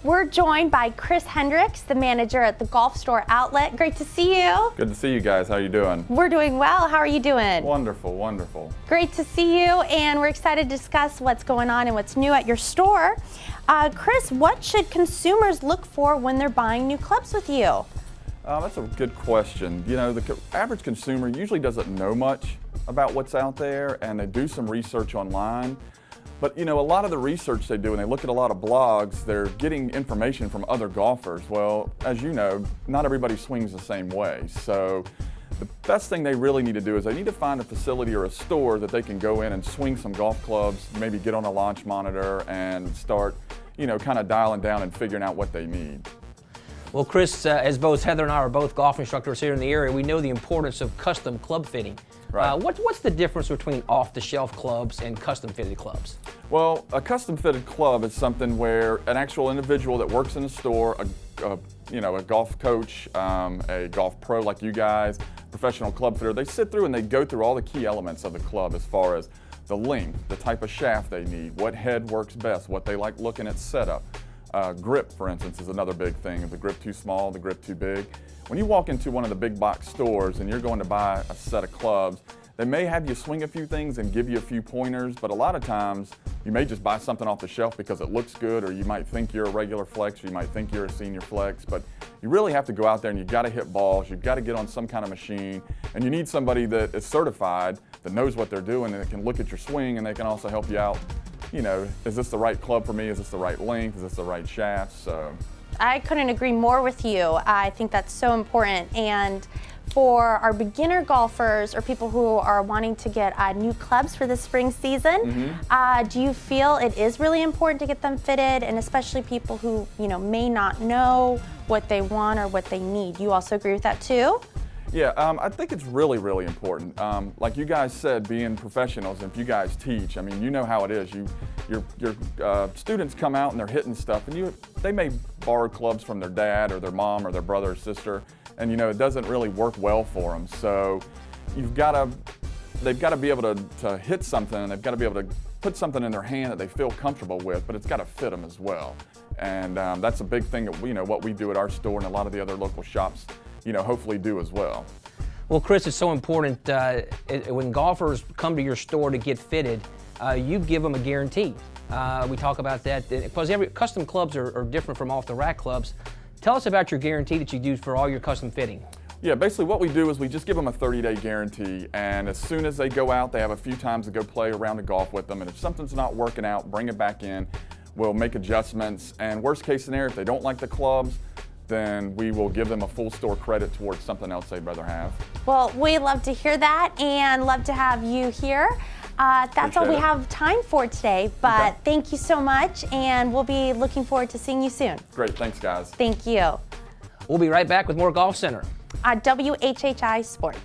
We're joined by Chris Hendricks, the manager at the Golf Store Outlet. Great to see you. Good to see you guys. How are you doing? We're doing well. How are you doing? Wonderful, wonderful. Great to see you, and we're excited to discuss what's going on and what's new at your store. Chris, what should consumers look for when they're buying new clubs with you? That's a good question. You know, the average consumer usually doesn't know much about what's out there, and they do some research online. But you know, a lot of the research they do, and they look at a lot of blogs, they're getting information from other golfers. Well, as you know, not everybody swings the same way. So the best thing they really need to do is they need to find a facility or a store that they can go in and swing some golf clubs, maybe get on a launch monitor and start, you know, kind of dialing down and figuring out what they need. Well, Chris, as both Heather and I are both golf instructors here in the area, we know the importance of custom club fitting. Right. What's the difference between off-the-shelf clubs and custom-fitted clubs? Well, a custom-fitted club is something where an actual individual that works in a store, a golf coach, a golf pro like you guys, professional club fitter, they sit through and they go through all the key elements of the club as far as the length, the type of shaft they need, what head works best, what they like looking at setup. Grip, for instance, is another big thing. Is the grip too small, the grip too big? When you walk into one of the big box stores and you're going to buy a set of clubs, they may have you swing a few things and give you a few pointers, but a lot of times you may just buy something off the shelf because it looks good, or you might think you're a regular flex, or you might think you're a senior flex, but you really have to go out there and you've got to hit balls, you've got to get on some kind of machine, and you need somebody that is certified, that knows what they're doing, and that can look at your swing, and they can also help you out. You know, is this the right club for me? Is this the right length? Is this the right shaft? So I couldn't agree more with you. I think that's so important. And for our beginner golfers or people who are wanting to get new clubs for the spring season, do you feel it is really important to get them fitted, and especially people who, you know, may not know what they want or what they need? You also agree with that too? Yeah, I think it's really, really important. Like you guys said, being professionals, and if you guys teach, I mean, you know how it is. Your students come out and they're hitting stuff, and they may borrow clubs from their dad or their mom or their brother or sister, and you know, it doesn't really work well for them. So they've got to be able to hit something, and they've got to be able to put something in their hand that they feel comfortable with, but it's got to fit them as well. And that's a big thing that what we do at our store, and a lot of the other local shops, hopefully do as well. Well, Chris, it's so important when golfers come to your store to get fitted, you give them a guarantee. We talk about that because custom clubs are different from off-the-rack clubs. Tell us about your guarantee that you do for all your custom fitting. Yeah, basically what we do is we just give them a 30-day guarantee, and as soon as they go out, they have a few times to go play a round of golf with them, and if something's not working out, bring it back in. We'll make adjustments, and worst case scenario, if they don't like the clubs, then we will give them a full store credit towards something else they'd rather have. Well, we love to hear that and love to have you here. That's all we have time for today, but thank you so much, and we'll be looking forward to seeing you soon. Great, thanks guys. Thank you. We'll be right back with more Golf Center. WHHI Sports.